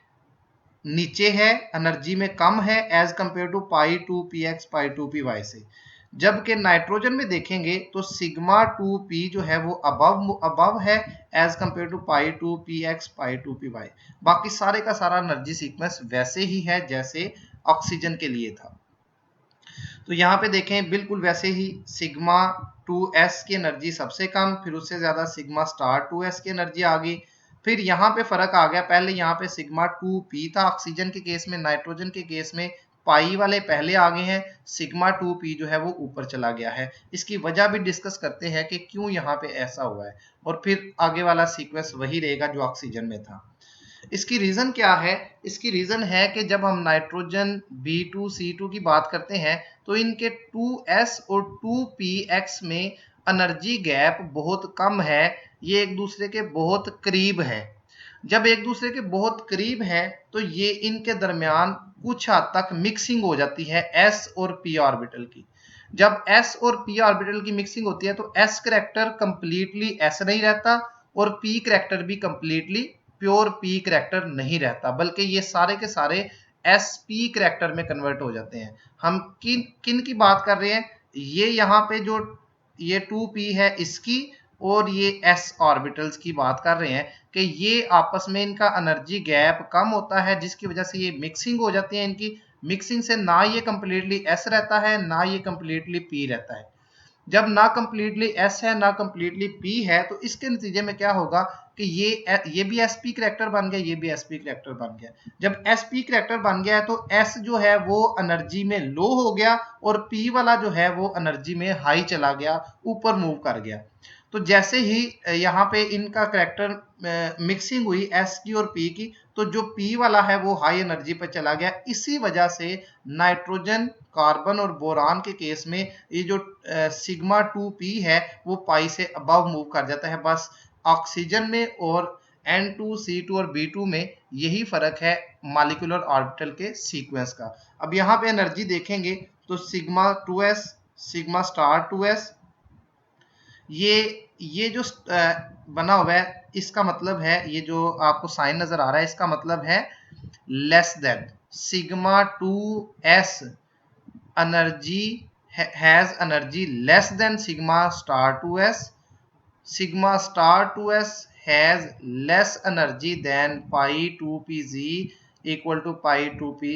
नीचे है, एनर्जी में कम है as compare to pi 2px pi 2py से, जबकि नाइट्रोजन में देखेंगे तो सिग्मा 2p जो है वो अबव है as compare to pi 2px pi 2py। बाकी सारे का सारा एनर्जी सीक्वेंस वैसे ही है जैसे ऑक्सीजन के लिए था। तो यहाँ पे देखें बिल्कुल वैसे ही सिग्मा 2s की एनर्जी सबसे कम, फिर उससे ज्यादा सिग्मा स्टार 2s की एनर्जी आ गई। फिर यहाँ पे फर्क आ गया, पहले यहाँ पे सिग्मा 2p था ऑक्सीजन के केस में, नाइट्रोजन के केस में पाई वाले पहले आ गए हैं, सिग्मा 2p जो है वो ऊपर चला गया है। इसकी वजह भी डिस्कस करते हैं कि क्यों यहाँ पे ऐसा हुआ है, और फिर आगे वाला सीक्वेंस वही रहेगा जो ऑक्सीजन में था। इसकी रीजन क्या है? इसकी रीजन है कि जब हम नाइट्रोजन B2C2 की बात करते हैं तो इनके 2s और 2px में एनर्जी गैप बहुत कम है, ये एक दूसरे के बहुत करीब है। जब एक दूसरे के बहुत करीब है तो ये इनके दरमियान कुछ हद तक मिक्सिंग हो जाती है s और p ऑर्बिटल की। जब s और p ऑर्बिटल की मिक्सिंग होती है तो s करैक्टर कंप्लीटली s नहीं रहता और p करैक्टर भी कंप्लीटली प्योर p करैक्टर नहीं रहता, बल्कि ये सारे के सारे sp करैक्टर में कन्वर्ट हो जाते हैं। हम किन किन की बात कर रहे हैं? ये यहाँ पे जो ये 2p है इसकी और ये s ऑर्बिटल्स की बात कर रहे हैं कि ये आपस में इनका एनर्जी गैप कम होता है, जिसकी वजह से ये मिक्सिंग हो जाती है। इनकी मिक्सिंग से ना ये कंप्लीटली s रहता है ना ये कंप्लीटली p रहता है। जब ना कंप्लीटली s है ना कंप्लीटली p है तो इसके नतीजे में क्या होगा कि ये भी sp करैक्टर बन गया, ये भी sp करैक्टर बन गया। जब sp करैक्टर बन गया है तो s जो है वो एनर्जी में लो हो गया और p वाला जो है वो एनर्जी में हाई चला गया, ऊपर मूव कर गया। तो जैसे ही यहाँ पे इनका करैक्टर मिक्सिंग हुई s की और p की, तो जो p वाला है वो हाई एनर्जी पर चला गया। इसी वजह से नाइट्रोजन, कार्बन और बोरान के केस में ये जो सिग्मा 2p है वो पाई से अबव मूव कर जाता है। बस ऑक्सीजन में और N2C2 और B2 में यही फर्क है मॉलिक्यूलर ऑर्बिटल के सीक्वेंस का। अब यहाँ पे एनर्जी देखेंगे तो sigma 2s, sigma star 2s, ये जो बना हुआ है इसका मतलब है, ये जो आपको साइन नजर आ रहा है इसका मतलब है less than. Sigma 2s energy has energy less than sigma star 2s, sigma star 2s has less energy than pi 2pz equal to pi 2py।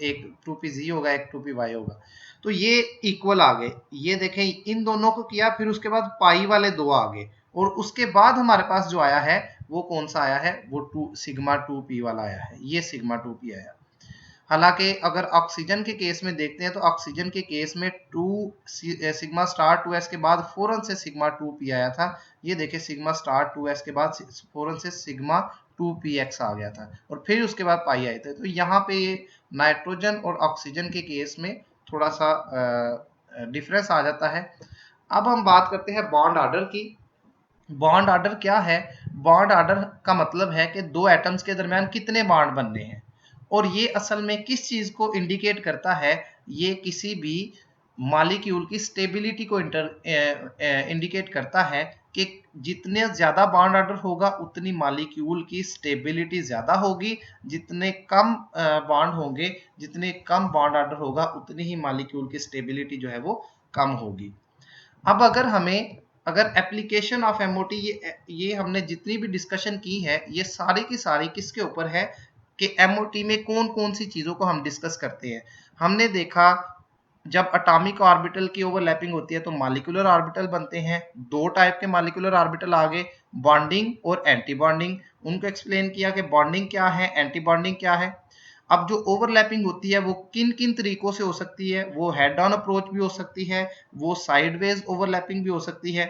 एक 2pz होगा, एक 2py होगा, तो ये इक्वल आ गए। ये देखें इन दोनों को किया, फिर उसके बाद पाई वाले दो आ गए और उसके बाद हमारे पास जो आया है वो कौन सा आया है? वो सिग्मा 2p वाला आया है, ये सिग्मा 2p आया। हालांकि अगर ऑक्सीजन के केस में देखते हैं तो ऑक्सीजन के केस में सिग्मा स्टार 2s के बाद फौरन से सिग्मा 2p आया था। ये देखिए सिग्मा स्टार 2s के बाद फौरन से सिग्मा 2px आ गया था और फिर उसके बाद पाई आए थे। तो यहाँ पे ये नाइट्रोजन और ऑक्सीजन के केस में थोड़ा सा डिफरेंस आ जाता है। अब हम बात करते हैं बॉन्ड ऑर्डर की। बॉन्ड ऑर्डर क्या है? बॉन्ड ऑर्डर का मतलब है कि दो एटम्स के दरमियान कितने बॉन्ड बनने हैं, और ये असल में किस चीज को इंडिकेट करता है? ये किसी भी मॉलिक्यूल की स्टेबिलिटी को इंडिकेट करता है कि जितने ज्यादा बॉन्ड ऑर्डर होगा उतनी मॉलिक्यूल की स्टेबिलिटी ज्यादा होगी, जितने कम बॉन्ड होंगे, जितने कम बॉन्ड ऑर्डर होगा उतनी ही मॉलिक्यूल की स्टेबिलिटी जो है वो कम होगी। अब अगर एप्लीकेशन ऑफ एमओटी, ये हमने जितनी भी डिस्कशन की है ये सारी की सारी किसके ऊपर है कि एमओटी में कौन कौन सी चीजों को हम डिस्कस करते हैं। हमने देखा जब एटॉमिक ऑर्बिटल की ओवरलैपिंग होती है तो मॉलिक्यूलर ऑर्बिटल बनते हैं। दो टाइप के मॉलिक्यूलर ऑर्बिटल आ गए, बॉन्डिंग और एंटी बॉन्डिंग। उनको एक्सप्लेन किया कि बॉन्डिंग क्या है, एंटी बॉन्डिंग क्या है। अब जो ओवरलैपिंग होती है वो किन किन तरीकों से हो सकती है? वो हेड ऑन अप्रोच भी हो सकती है, वो साइडवेज ओवरलैपिंग भी हो सकती है।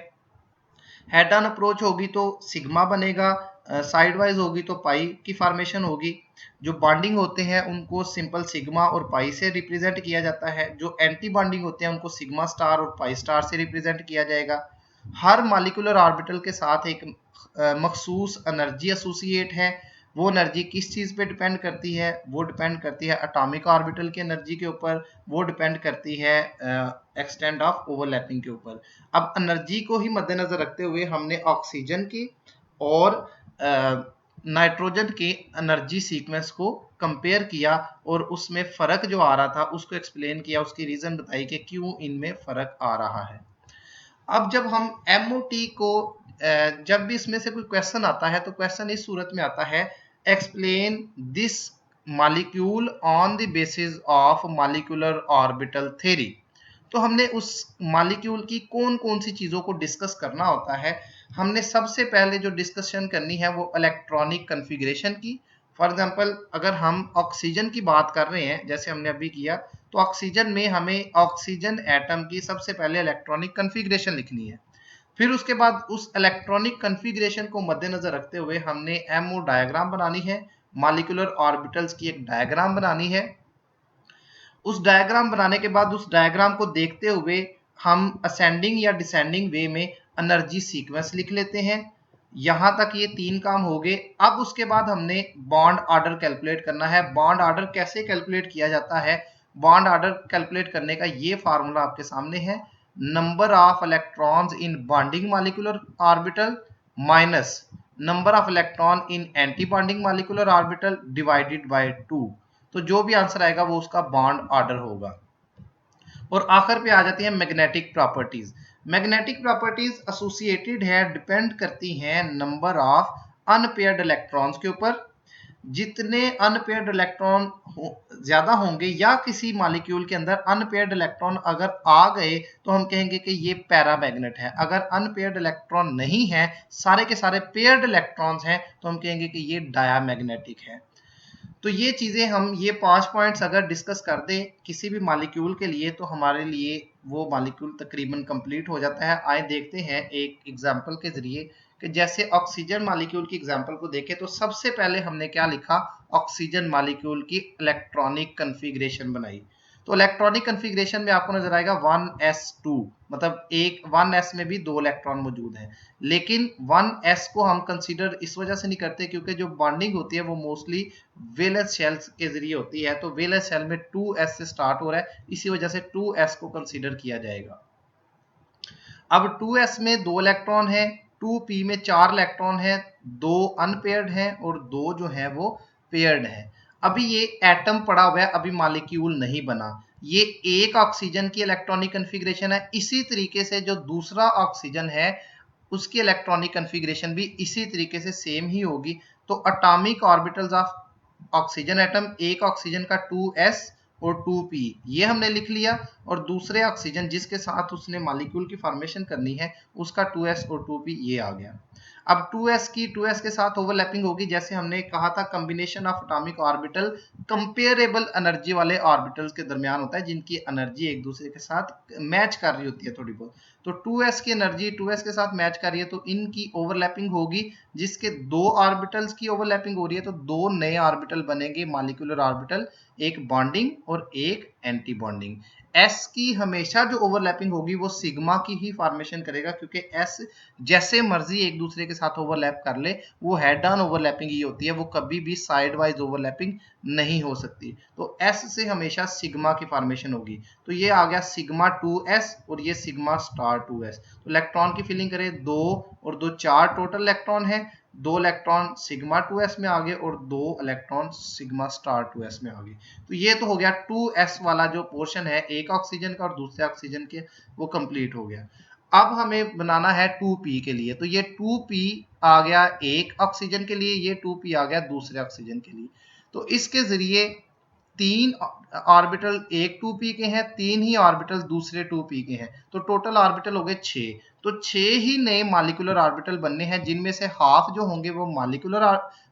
हेड ऑन अप्रोच होगी तो सिग्मा बनेगा, साइड वाइज होगी तो पाई की फॉर्मेशन होगी। जो बॉन्डिंग होते हैं उनको सिंपल सिग्मा और पाई से रिप्रेजेंट किया जाता है। जो एंटी बॉन्डिंग होते हैं उनको सिग्मा स्टार और पाई स्टार से रिप्रेजेंट किया जाएगा। हर मॉलिक्यूलर ऑर्बिटल के साथ एक मखसूस एनर्जी एसोसिएट है। वो एनर्जी किस चीज पे डिपेंड करती है? वो डिपेंड करती है एटॉमिक ऑर्बिटल की एनर्जी के ऊपर, वो डिपेंड करती है एक्सटेंट ऑफ ओवरलैपिंग के ऊपर। अब एनर्जी को ही मद्देनजर रखते हुए हमने ऑक्सीजन की और नाइट्रोजन के एनर्जी सीक्वेंस को कंपेयर किया और उसमें फर्क जो आ रहा था उसको एक्सप्लेन किया, उसकी रीजन बताई कि क्यों इनमें फर्क आ रहा है। अब जब हम एमओटी को जब भी इसमें से कोई क्वेश्चन आता है तो क्वेश्चन इस सूरत में आता है, explain this molecule on the basis of molecular orbital theory. तो हमने उस मॉलिक्यूल की कौन कौन सी चीजों को डिस्कस करना होता है। हमने सबसे पहले जो डिस्कशन करनी है वो इलेक्ट्रॉनिक कन्फिग्रेशन की। फॉर एग्जांपल अगर हम ऑक्सीजन की बात कर रहे हैं जैसे हमने अभी किया, तो ऑक्सीजन में हमें ऑक्सीजन एटम की सबसे पहले इलेक्ट्रॉनिक कन्फिग्रेशन लिखनी है। फिर उसके बाद उस इलेक्ट्रॉनिक कन्फिग्रेशन को मद्देनजर रखते हुए हमने एमओ डायग्राम बनानी है, मॉलिक्यूलर ऑर्बिटल्स की एक डायग्राम बनानी है। उस डायग्राम बनाने के बाद उस डायग्राम को देखते हुए हम असेंडिंग या डिसेंडिंग वे में एनर्जी सीक्वेंस लिख लेते हैं। यहां तक ये 3 काम हो गए। अब उसके बाद हमने बॉन्ड ऑर्डर कैलकुलेट करना है। बॉन्ड ऑर्डर कैसे कैलकुलेट किया जाता है? बॉन्ड ऑर्डर कैलकुलेट करने का ये फार्मूला आपके सामने है, number of electrons in bonding molecular orbital minus number of electron in anti bonding molecular orbital divided by 2। तो जो भी आंसर आएगा वो उसका बॉन्ड ऑर्डर होगा। और आखिर पे आ जाती है magnetic properties. Magnetic properties associated है, डिपेंड करती हैं नंबर ऑफ अनपेयर्ड इलेक्ट्रॉन्स के ऊपर। जितने अनपेयर्ड इलेक्ट्रॉन ज्यादा होंगे या किसी मॉलिक्यूल के अंदर अनपेयर्ड इलेक्ट्रॉन अगर आ गए तो हम कहेंगे कि ये पैरामैग्नेट है। अगर अनपेयर्ड इलेक्ट्रॉन नहीं है, सारे के सारे पेयर्ड इलेक्ट्रॉन्स हैं, तो हम कहेंगे कि ये डायामैग्नेटिक है। तो ये चीजें हम ये 5 पॉइंट्स अगर डिस्कस कर दें किसी भी मॉलिक्यूल के लिए तो हमारे लिए वो मॉलिक्यूल तकरीबन कंप्लीट हो जाता है। आइए देखते हैं एक एग्जांपल के जरिए कि जैसे ऑक्सीजन मॉलिक्यूल की एग्जांपल को देखें तो सबसे पहले हमने क्या लिखा, ऑक्सीजन मॉलिक्यूल की इलेक्ट्रॉनिक कन्फिग्रेशन बनाई। तो इलेक्ट्रॉनिक कन्फिग्रेशन में आपको नजर आएगा 1s2, मतलब एक 1s में भी 2 इलेक्ट्रॉन मौजूद हैं। लेकिन 1s को हम कंसीडर इस वजह से नहीं करते क्योंकि जो बॉन्डिंग होती है वो मोस्टली वेलेंस शेल्स के जरिए होती है। तो वेलेंस शेल में 2s से स्टार्ट हो रहा है, इसी वजह से 2s को कंसीडर किया जाएगा। अब 2s में 2 इलेक्ट्रॉन है, 2p में 4 इलेक्ट्रॉन है, 2 अनपेयर्ड हैं और 2 जो है वो पेयर्ड है। अभी ये एटम पड़ा हुआ है, अभी मॉलिक्यूल नहीं बना। ये एक ऑक्सीजन की इलेक्ट्रॉनिक कन्फिग्रेशन है। इसी तरीके से जो दूसरा ऑक्सीजन है उसकी इलेक्ट्रॉनिक कन्फिग्रेशन भी इसी तरीके से सेम ही होगी। तो atomic orbitals of oxygen atom, एक ऑक्सीजन का 2s और 2p ये हमने लिख लिया, और दूसरे ऑक्सीजन जिसके साथ उसने मॉलिक्यूल की फॉर्मेशन करनी है उसका 2s और 2p ये आ गया। अब 2s के साथ ओवरलैपिंग होगी, जैसे हमने कहा था combination of atomic orbital comparable energy वाले ऑर्बिटल्स के दरमियान होता है जिनकी एनर्जी एक दूसरे के साथ मैच कर रही होती है थोड़ी बहुत। तो 2s की एनर्जी 2s के साथ मैच कर रही है तो इनकी ओवरलैपिंग होगी, जिसके 2 ऑर्बिटल्स की ओवरलैपिंग हो रही है तो 2 नए ऑर्बिटल बनेंगे मॉलिक्यूलर ऑर्बिटल, एक बॉन्डिंग और एक एंटी बॉन्डिंग। s की हमेशा जो ओवरलैपिंग होगी वो सिग्मा की ही फॉर्मेशन करेगा, क्योंकि s जैसे मर्जी एक दूसरे के साथ ओवरलैप कर ले वो हेड ऑन ओवरलैपिंग ही होती है, वो कभी भी साइड वाइज ओवरलैपिंग नहीं हो सकती। तो s से हमेशा सिग्मा की फॉर्मेशन होगी। तो ये आ गया सिग्मा 2s और ये सिग्मा स्टार 2s। तो इलेक्ट्रॉन की फिलिंग करें 2 और 2 4 टोटल इलेक्ट्रॉन है, 2 इलेक्ट्रॉन सिग्मा 2s में आ गए और 2 इलेक्ट्रॉन सिग्मा स्टार 2s में आ गए। तो ये तो हो गया 2s वाला जो पोर्शन है एक ऑक्सीजन का और दूसरे ऑक्सीजन के, वो कंप्लीट हो गया। अब हमें बनाना है 2p के लिए। तो ये 2p आ गया एक ऑक्सीजन के लिए, ये 2p आ गया दूसरे ऑक्सीजन के लिए। तो इसके जरिए 3 ऑर्बिटल एक 2p के हैं, 3 ही ऑर्बिटल दूसरे 2p के हैं, तो टोटल ऑर्बिटल हो गए 6। तो 6 ही नए मॉलिक्यूलर ऑर्बिटल बनने हैं, जिनमें से हाफ जो होंगे वो मॉलिक्यूलर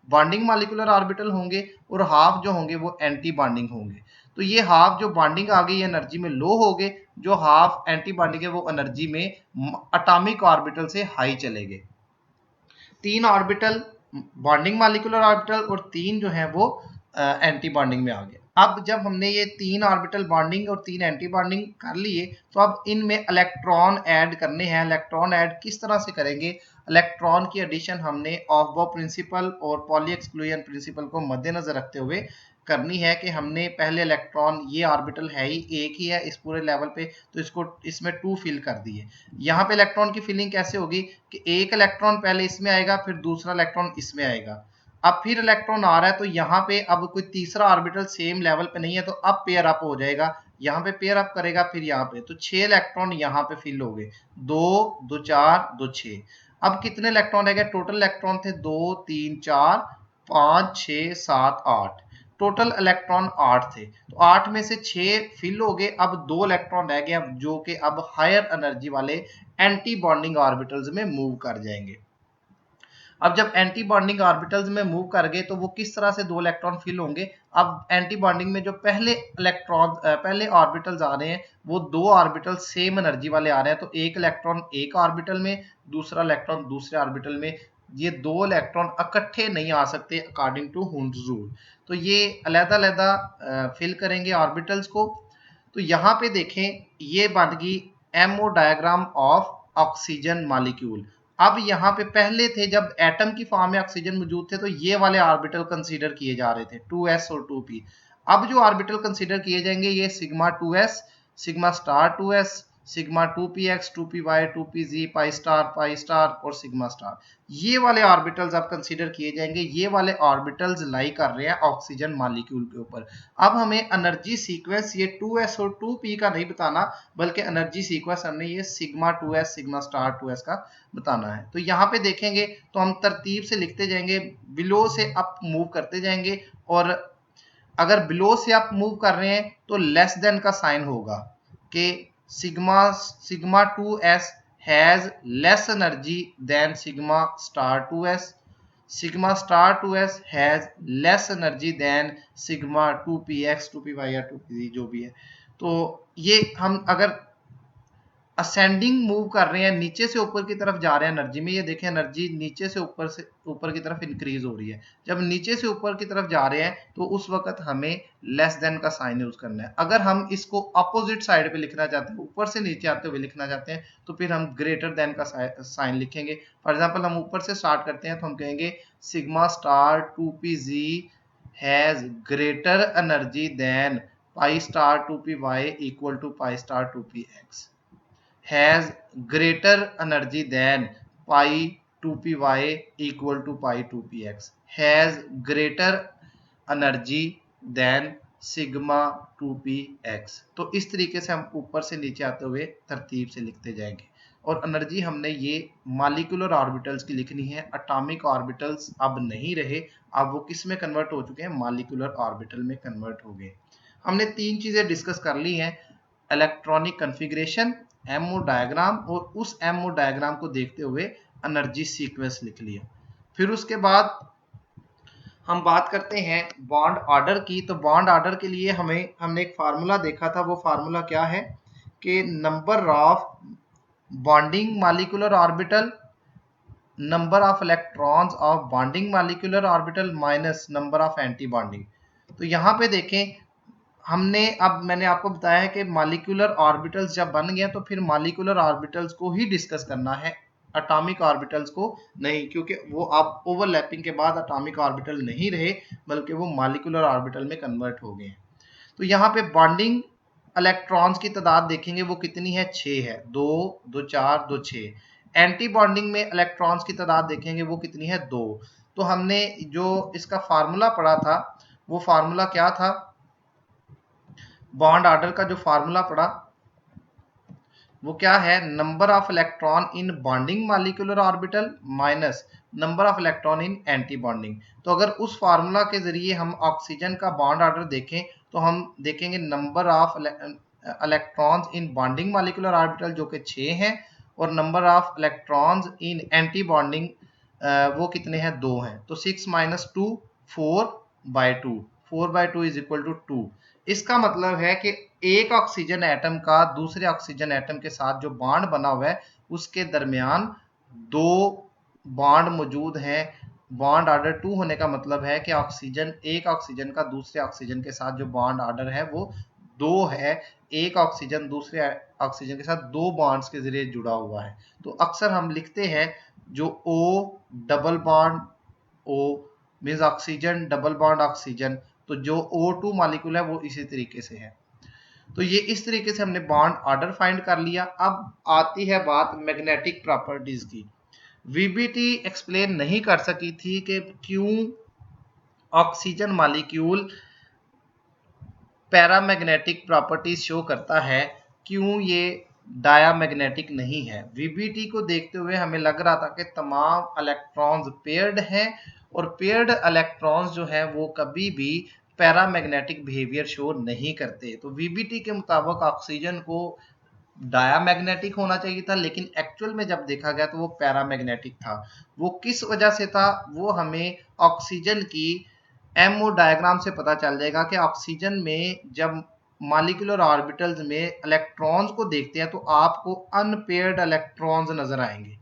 बॉन्डिंग मॉलिक्यूलर ऑर्बिटल होंगे और हाफ जो होंगे वो एंटी बॉन्डिंग होंगे। तो ये हाफ जो बॉन्डिंग आ गई एनर्जी में लो हो गए, जो हाफ एंटी बॉन्डिंग है वो एनर्जी में एटॉमिक ऑर्बिटल से हाई चले गए। 3 ऑर्बिटल बॉन्डिंग मॉलिक्यूलर ऑर्बिटल और 3 जो है वो एंटी बॉन्डिंग में आ गए। अब जब हमने ये 3 ऑर्बिटल बॉन्डिंग और 3 एंटी बॉन्डिंग कर लिए तो अब इनमें इलेक्ट्रॉन ऐड करने हैं। इलेक्ट्रॉन ऐड किस तरह से करेंगे? इलेक्ट्रॉन की एडिशन हमने ऑफ-बॉ प्रिंसिपल और पॉली एक्सक्लूजन प्रिंसिपल को मद्देनजर रखते हुए करनी है कि हमने पहले इलेक्ट्रॉन, ये ऑर्बिटल है ही एक ही है इस पूरे लेवल पे, तो इसको इसमें 2 फिल कर दिए। यहाँ पे इलेक्ट्रॉन की फिलिंग कैसे होगी कि एक इलेक्ट्रॉन पहले इसमें आएगा, फिर दूसरा इलेक्ट्रॉन इसमें आएगा, अब फिर इलेक्ट्रॉन आ रहा है तो यहाँ पे अब कोई तीसरा ऑर्बिटल सेम लेवल पे नहीं है तो अब पेयर अप हो जाएगा, यहाँ पे पेयर अप करेगा, फिर यहाँ पे तो 6 इलेक्ट्रॉन यहाँ पे फिल हो गए, 2 2 4 2 6। अब कितने इलेक्ट्रॉन रह गए? टोटल इलेक्ट्रॉन थे 2 3 4 5 6 7 8, टोटल इलेक्ट्रॉन 8 थे। तो 8 में से 6 फिल हो गए, अब 2 इलेक्ट्रॉन रह गए अब जो कि अब हायर एनर्जी वाले एंटी बॉन्डिंग ऑर्बिटल्स में मूव कर जाएंगे। अब जब एंटी बॉन्डिंग ऑर्बिटल्स में मूव कर गए तो वो किस तरह से 2 इलेक्ट्रॉन फिल होंगे। अब एंटी बॉन्डिंग में जो पहले ऑर्बिटल्स आ रहे हैं वो 2 ऑर्बिटल सेम एनर्जी वाले आ रहे हैं, तो एक इलेक्ट्रॉन एक ऑर्बिटल में, दूसरा इलेक्ट्रॉन दूसरे ऑर्बिटल में। ये 2 इलेक्ट्रॉन इकट्ठे नहीं आ सकते अकॉर्डिंग टू हुंड्स रूल, तो ये अलग-अलग फिल करेंगे ऑर्बिटल्स को। तो यहाँ पे देखें ये बन गई ammo diagram of oxygen molecule. अब यहाँ पे पहले थे जब एटम की फॉर्म में ऑक्सीजन मौजूद थे तो ये वाले ऑर्बिटल कंसीडर किए जा रहे थे 2s और 2p। अब जो ऑर्बिटल कंसीडर किए जाएंगे ये sigma 2s, sigma star 2s, sigma 2px, 2py, 2pz, pi star और सिग्मा स्टार, ये वाले ऑर्बिटल्स अब कंसीडर किए जाएंगे। ये वाले ऑर्बिटल्स लाई कर रहे हैं ऑक्सीजन मॉलिक्यूल के ऊपर। अब हमें एनर्जी सीक्वेंस ये 2s और 2p का नहीं बताना, बल्कि एनर्जी सीक्वेंस हमने ये sigma 2s, sigma star 2s का बताना है। तो यहाँ पे देखेंगे तो हम तरतीब से लिखते जाएंगे, बिलो से अप मूव करते जाएंगे, और अगर बिलो से अप मूव कर रहे हैं तो लेस देन का साइन होगा कि sigma 2s has less energy than sigma star 2s, sigma star 2s has less energy than sigma 2px, 2py या 2pz जो भी है। तो ये हम अगर असेंडिंग मूव कर रहे हैं, नीचे से ऊपर की तरफ जा रहे हैं एनर्जी में, ये देखें एनर्जी नीचे से ऊपर की तरफ इंक्रीज हो रही है। जब नीचे से ऊपर की तरफ जा रहे हैं तो उस वक्त हमें लेस देन का साइन यूज करना है। अगर हम इसको अपोजिट साइड पे लिखना चाहते हैं, ऊपर से नीचे आते हुए लिखना चाहते हैं, तो फिर हम ग्रेटर देन का साइन लिखेंगे। फॉर एग्जाम्पल हम ऊपर से स्टार्ट करते हैं तो हम कहेंगे sigma star 2pz has greater energy than pi star 2py equal to pi star 2px, has greater energy than pi 2py equal to pi 2px, has greater energy than sigma 2px। तो इस तरीके से हम ऊपर से नीचे आते हुए तरतीब से लिखते जाएंगे। और एनर्जी हमने ये मॉलिक्यूलर ऑर्बिटल्स की लिखनी है, एटॉमिक ऑर्बिटल्स अब नहीं रहे, अब वो किस में कन्वर्ट हो चुके हैं, मॉलिक्यूलर ऑर्बिटल में कन्वर्ट हो गए। हमने 3 चीजें डिस्कस कर ली हैं, इलेक्ट्रॉनिक कन्फिग्रेशन, एमओ डायग्राम, और उस एमओ डायग्राम को देखते हुए एनर्जी सीक्वेंस लिख लिया। फिर उसके बाद हम बात करते हैं बॉन्ड ऑर्डर की। तो बॉन्ड ऑर्डर के लिए हमने एक फार्मूला देखा था, वो फार्मूला क्या है कि number of bonding molecular orbital, number of electrons of bonding molecular orbital minus number of anti bonding. तो यहाँ पे देखें मैंने आपको बताया है कि मॉलिक्यूलर ऑर्बिटल्स जब बन गए तो फिर मॉलिक्यूलर ऑर्बिटल्स को ही डिस्कस करना है, एटॉमिक ऑर्बिटल्स को नहीं, क्योंकि वो अब ओवरलैपिंग के बाद एटॉमिक ऑर्बिटल नहीं रहे बल्कि वो मॉलिक्यूलर ऑर्बिटल में कन्वर्ट हो गए। तो यहाँ पे बॉन्डिंग इलेक्ट्रॉन्स की तादाद देखेंगे वो कितनी है, 6 है, 2 2 4 2 6। एंटी बॉन्डिंग में इलेक्ट्रॉन्स की तादाद देखेंगे वो कितनी है, 2। तो हमने जो इसका फार्मूला पढ़ा था वो फार्मूला क्या था, बॉन्ड ऑर्डर का जो फार्मूला पड़ा वो क्या है, number of electron in bonding molecular orbital minus number of electron in anti bonding. तो अगर उस फार्मूला के जरिए हम ऑक्सीजन का बॉन्ड ऑर्डर देखें तो हम देखेंगे number of electrons in bonding molecular orbital जो कि 6 हैं, और number of electrons in anti bonding वो कितने हैं, 2 हैं। तो 6 माइनस 2 4/2, 4/2 इज इक्वल टू 2। इसका मतलब है कि एक ऑक्सीजन एटम का दूसरे ऑक्सीजन एटम के साथ जो बॉन्ड बना हुआ है उसके दरमियान 2 बॉन्ड मौजूद हैं। बॉन्ड ऑर्डर 2 होने का मतलब है कि एक ऑक्सीजन का दूसरे ऑक्सीजन के साथ जो बॉन्ड ऑर्डर है वो 2 है। एक ऑक्सीजन दूसरे ऑक्सीजन के साथ 2 बॉन्ड्स के जरिए जुड़ा हुआ है। तो अक्सर हम लिखते हैं जो O double bond O means oxygen double bond oxygen, तो जो O2 मॉलिक्यूल है वो इसी तरीके से है। तो ये इस तरीके से हमने बॉन्ड ऑर्डर फाइंड कर लिया। अब आती है बात मैग्नेटिक प्रॉपर्टीज की। वीबीटी एक्सप्लेन नहीं कर सकी थी कि क्यों oxygen molecule paramagnetic properties show करता है, क्यों ये डायामैग्नेटिक नहीं है। वीबीटी को देखते हुए हमें लग रहा था कि तमाम इलेक्ट्रॉन्स पेयर्ड हैं, और पेयर्ड इलेक्ट्रॉन्स जो हैं वो कभी भी पैरामैग्नेटिक बिहेवियर शो नहीं करते। तो वीबीटी के मुताबिक ऑक्सीजन को डायामैग्नेटिक होना चाहिए था, लेकिन एक्चुअल में जब देखा गया तो वो पैरामैग्नेटिक था। वो किस वजह से था, वो हमें ऑक्सीजन की एमओ डायग्राम से पता चल जाएगा कि ऑक्सीजन में जब मॉलिक्यूलर ऑर्बिटल्स में इलेक्ट्रॉन्स को देखते हैं तो आपको अनपेयर्ड इलेक्ट्रॉन्स नजर आएंगे।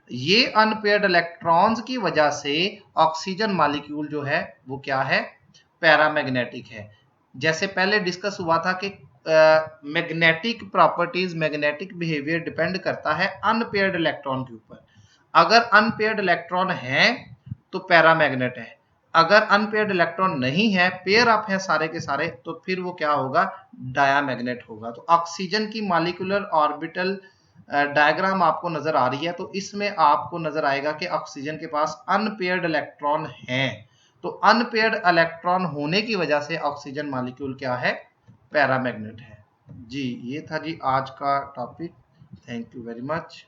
ये अनपेयर्ड इलेक्ट्रॉन्स की वजह से ऑक्सीजन मॉलिक्यूल जो है वो क्या है, पैरामैग्नेटिक है। जैसे पहले डिस्कस हुआ था कि magnetic properties, magnetic behaviour depend करता है अनपेयर्ड इलेक्ट्रॉन के ऊपर। अगर अनपेयर्ड इलेक्ट्रॉन है तो पैरामैग्नेट है, अगर अनपेयर्ड इलेक्ट्रॉन नहीं है, पेयर अप है सारे के सारे, तो फिर वो क्या होगा, डायामैग्नेट होगा। तो ऑक्सीजन की मॉलिक्यूलर ऑर्बिटल डायग्राम आपको नजर आ रही है, तो इसमें आपको नजर आएगा कि ऑक्सीजन के पास अनपेयर्ड इलेक्ट्रॉन है। तो अनपेयर्ड इलेक्ट्रॉन होने की वजह से ऑक्सीजन मॉलिक्यूल क्या है, पैरामैग्नेट है। जी ये था जी आज का topic. Thank you very much.